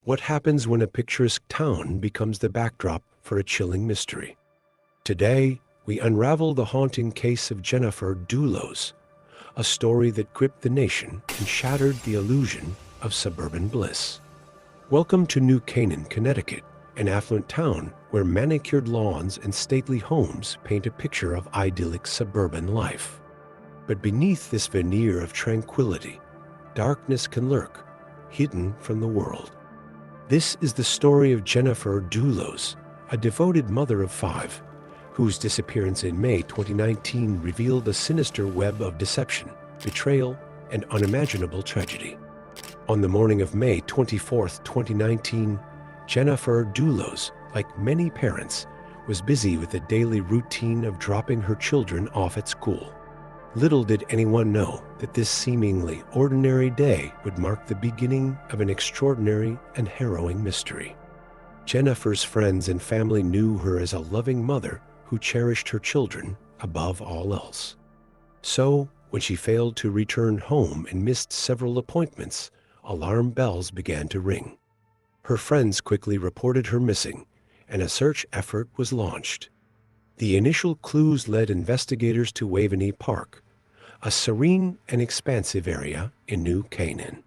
What happens when a picturesque town becomes the backdrop for a chilling mystery? Today, we unravel the haunting case of Jennifer Dulos, a story that gripped the nation and shattered the illusion of suburban bliss. Welcome to New Canaan, Connecticut, an affluent town where manicured lawns and stately homes paint a picture of idyllic suburban life. But beneath this veneer of tranquility, darkness can lurk, hidden from the world. This is the story of Jennifer Dulos, a devoted mother of 5, whose disappearance in May 2019 revealed a sinister web of deception, betrayal, and unimaginable tragedy. On the morning of May 24, 2019, Jennifer Dulos, like many parents, was busy with the daily routine of dropping her children off at school. Little did anyone know that this seemingly ordinary day would mark the beginning of an extraordinary and harrowing mystery. Jennifer's friends and family knew her as a loving mother who cherished her children above all else. So, when she failed to return home and missed several appointments, alarm bells began to ring. Her friends quickly reported her missing, and a search effort was launched. The initial clues led investigators to Waveney Park, a serene and expansive area in New Canaan.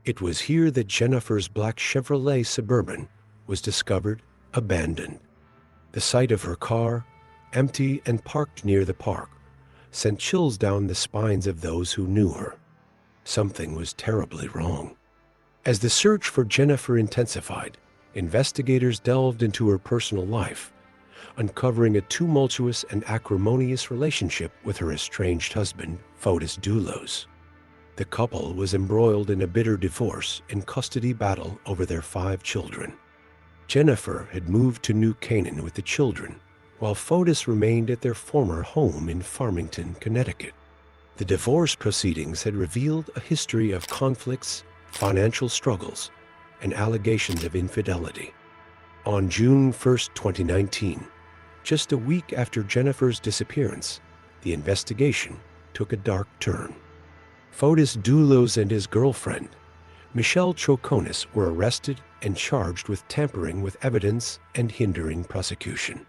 It was here that Jennifer's black Chevrolet Suburban was discovered abandoned. The sight of her car, empty and parked near the park, sent chills down the spines of those who knew her. Something was terribly wrong. As the search for Jennifer intensified, investigators delved into her personal life, uncovering a tumultuous and acrimonious relationship with her estranged husband, Fotis Dulos. The couple was embroiled in a bitter divorce and custody battle over their 5 children. Jennifer had moved to New Canaan with the children, while Fotis remained at their former home in Farmington, Connecticut. The divorce proceedings had revealed a history of conflicts, financial struggles, and allegations of infidelity. On June 1, 2019, just a week after Jennifer's disappearance, the investigation took a dark turn. Fotis Dulos and his girlfriend, Michelle Troconis, were arrested and charged with tampering with evidence and hindering prosecution.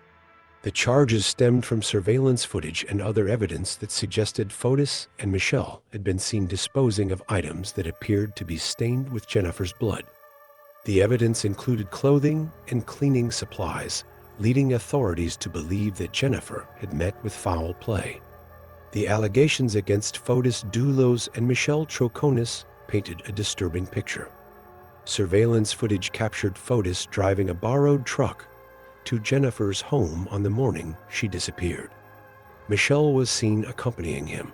The charges stemmed from surveillance footage and other evidence that suggested Fotis and Michelle had been seen disposing of items that appeared to be stained with Jennifer's blood. The evidence included clothing and cleaning supplies, leading authorities to believe that Jennifer had met with foul play. The allegations against Fotis Dulos and Michelle Troconis painted a disturbing picture. Surveillance footage captured Fotis driving a borrowed truck to Jennifer's home on the morning she disappeared. Michelle was seen accompanying him.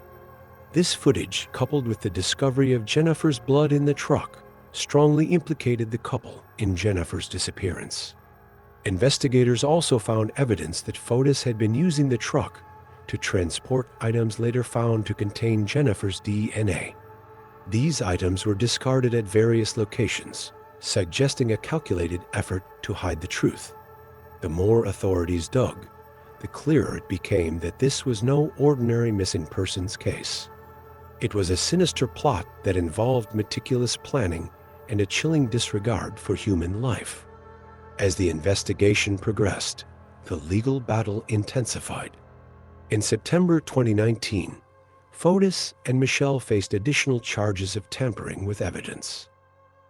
This footage, coupled with the discovery of Jennifer's blood in the truck, strongly implicated the couple in Jennifer's disappearance. Investigators also found evidence that Fotis had been using the truck to transport items later found to contain Jennifer's DNA. These items were discarded at various locations, suggesting a calculated effort to hide the truth. The more authorities dug, the clearer it became that this was no ordinary missing persons case. It was a sinister plot that involved meticulous planning and a chilling disregard for human life. As the investigation progressed, the legal battle intensified. In September 2019, Fotis and Michelle faced additional charges of tampering with evidence.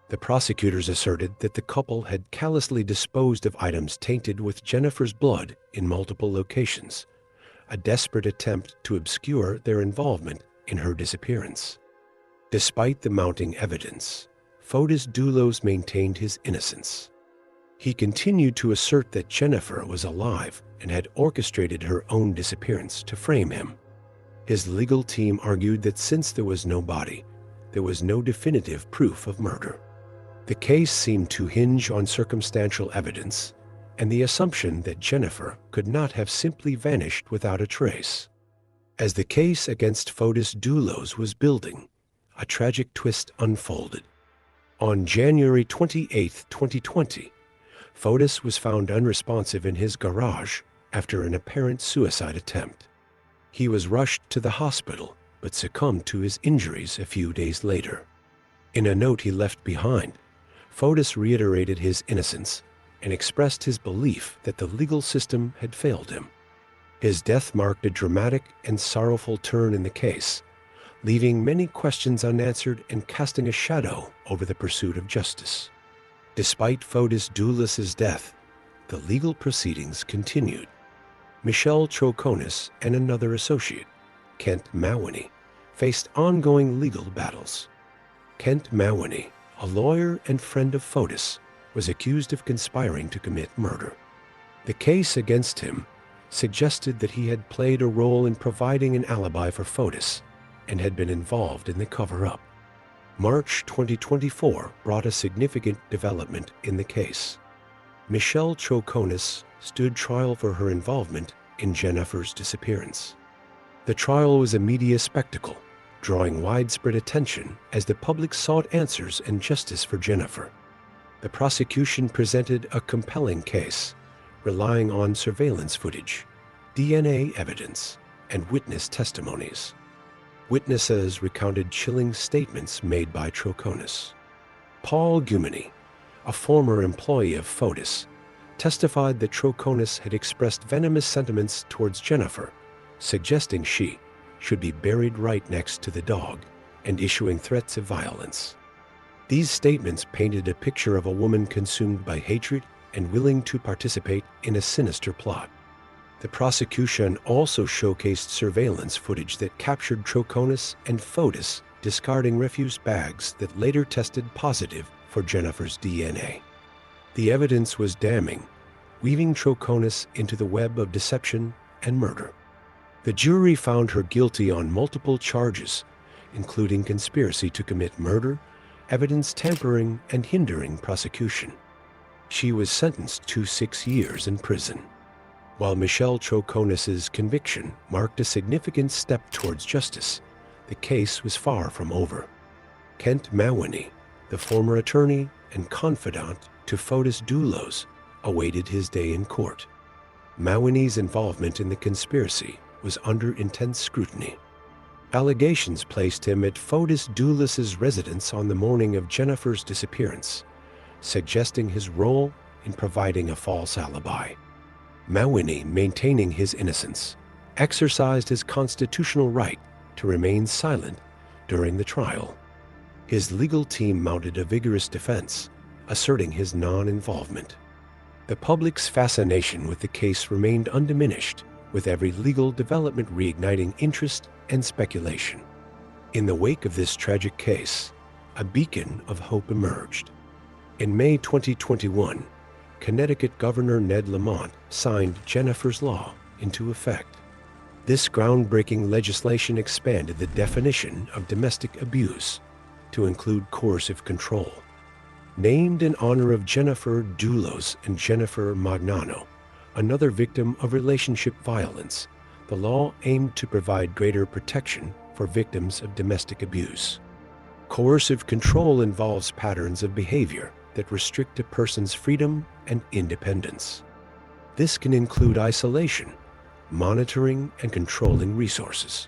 The prosecutors asserted that the couple had callously disposed of items tainted with Jennifer's blood in multiple locations, a desperate attempt to obscure their involvement in her disappearance. Despite the mounting evidence, Fotis Dulos maintained his innocence. He continued to assert that Jennifer was alive and had orchestrated her own disappearance to frame him. His legal team argued that since there was no body, there was no definitive proof of murder. The case seemed to hinge on circumstantial evidence and the assumption that Jennifer could not have simply vanished without a trace. As the case against Fotis Dulos was building, a tragic twist unfolded. On January 28, 2020, Fotis was found unresponsive in his garage after an apparent suicide attempt. He was rushed to the hospital but succumbed to his injuries a few days later. In a note he left behind, Fotis reiterated his innocence and expressed his belief that the legal system had failed him. His death marked a dramatic and sorrowful turn in the case, leaving many questions unanswered and casting a shadow over the pursuit of justice. Despite Fotis Dulos' death, the legal proceedings continued. Michelle Troconis and another associate, Kent Mawhinney, faced ongoing legal battles. Kent Mawhinney, a lawyer and friend of Fotis, was accused of conspiring to commit murder. The case against him suggested that he had played a role in providing an alibi for Fotis and had been involved in the cover-up. March 2024 brought a significant development in the case. Michelle Troconis stood trial for her involvement in Jennifer's disappearance. The trial was a media spectacle, drawing widespread attention as the public sought answers and justice for Jennifer. The prosecution presented a compelling case, relying on surveillance footage, DNA evidence, and witness testimonies. Witnesses recounted chilling statements made by Troconis. Paul Gumini, a former employee of Fotis, testified that Troconis had expressed venomous sentiments towards Jennifer, suggesting she should be buried right next to the dog and issuing threats of violence. These statements painted a picture of a woman consumed by hatred and willing to participate in a sinister plot. The prosecution also showcased surveillance footage that captured Troconis and Fotis discarding refuse bags that later tested positive for Jennifer's DNA. The evidence was damning, weaving Troconis into the web of deception and murder. The jury found her guilty on multiple charges, including conspiracy to commit murder, evidence tampering, and hindering prosecution. She was sentenced to 6 years in prison. While Michelle Troconis' conviction marked a significant step towards justice, the case was far from over. Kent Mawhinney, the former attorney and confidant to Fotis Dulos, awaited his day in court. Mawhinney's involvement in the conspiracy was under intense scrutiny. Allegations placed him at Fotis Dulos' residence on the morning of Jennifer's disappearance, suggesting his role in providing a false alibi. Mawhinney, maintaining his innocence, exercised his constitutional right to remain silent during the trial. His legal team mounted a vigorous defense, asserting his non-involvement. The public's fascination with the case remained undiminished, with every legal development reigniting interest and speculation. In the wake of this tragic case, a beacon of hope emerged. In May 2021, Connecticut Governor Ned Lamont signed Jennifer's Law into effect. This groundbreaking legislation expanded the definition of domestic abuse to include coercive control. Named in honor of Jennifer Dulos and Jennifer Magnano, another victim of relationship violence, the law aimed to provide greater protection for victims of domestic abuse. Coercive control involves patterns of behavior that restrict a person's freedom and independence. This can include isolation, monitoring, and controlling resources.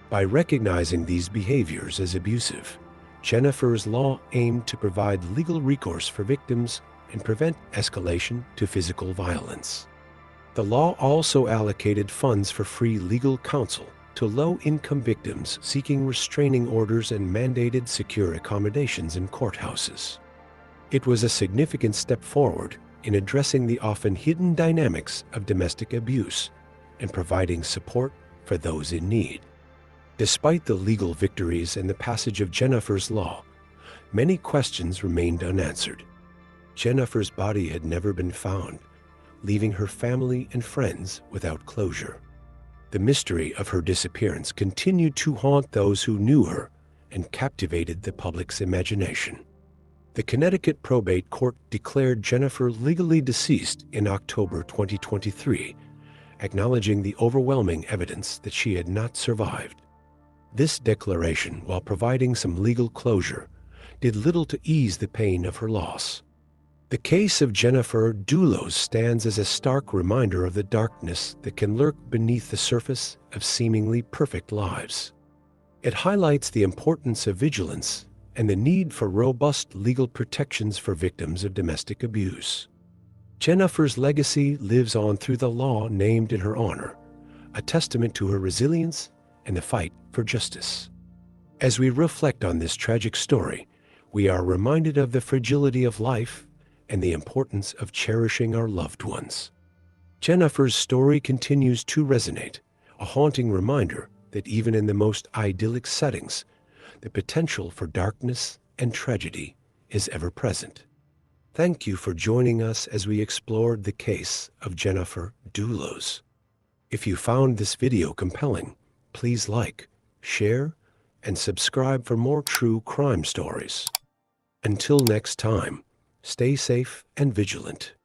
By recognizing these behaviors as abusive, Jennifer's Law aimed to provide legal recourse for victims and prevent escalation to physical violence. The law also allocated funds for free legal counsel to low-income victims seeking restraining orders and mandated secure accommodations in courthouses. It was a significant step forward in addressing the often hidden dynamics of domestic abuse and providing support for those in need. Despite the legal victories and the passage of Jennifer's Law, many questions remained unanswered. Jennifer's body had never been found, leaving her family and friends without closure. The mystery of her disappearance continued to haunt those who knew her and captivated the public's imagination. The Connecticut Probate Court declared Jennifer legally deceased in October 2023, acknowledging the overwhelming evidence that she had not survived. This declaration, while providing some legal closure, did little to ease the pain of her loss. The case of Jennifer Dulos stands as a stark reminder of the darkness that can lurk beneath the surface of seemingly perfect lives. It highlights the importance of vigilance and the need for robust legal protections for victims of domestic abuse. Jennifer's legacy lives on through the law named in her honor, a testament to her resilience and the fight for justice. As we reflect on this tragic story, we are reminded of the fragility of life and the importance of cherishing our loved ones. Jennifer's story continues to resonate, a haunting reminder that even in the most idyllic settings, the potential for darkness and tragedy is ever present. Thank you for joining us as we explored the case of Jennifer Dulos. If you found this video compelling, please like, share, and subscribe for more true crime stories. Until next time, stay safe and vigilant.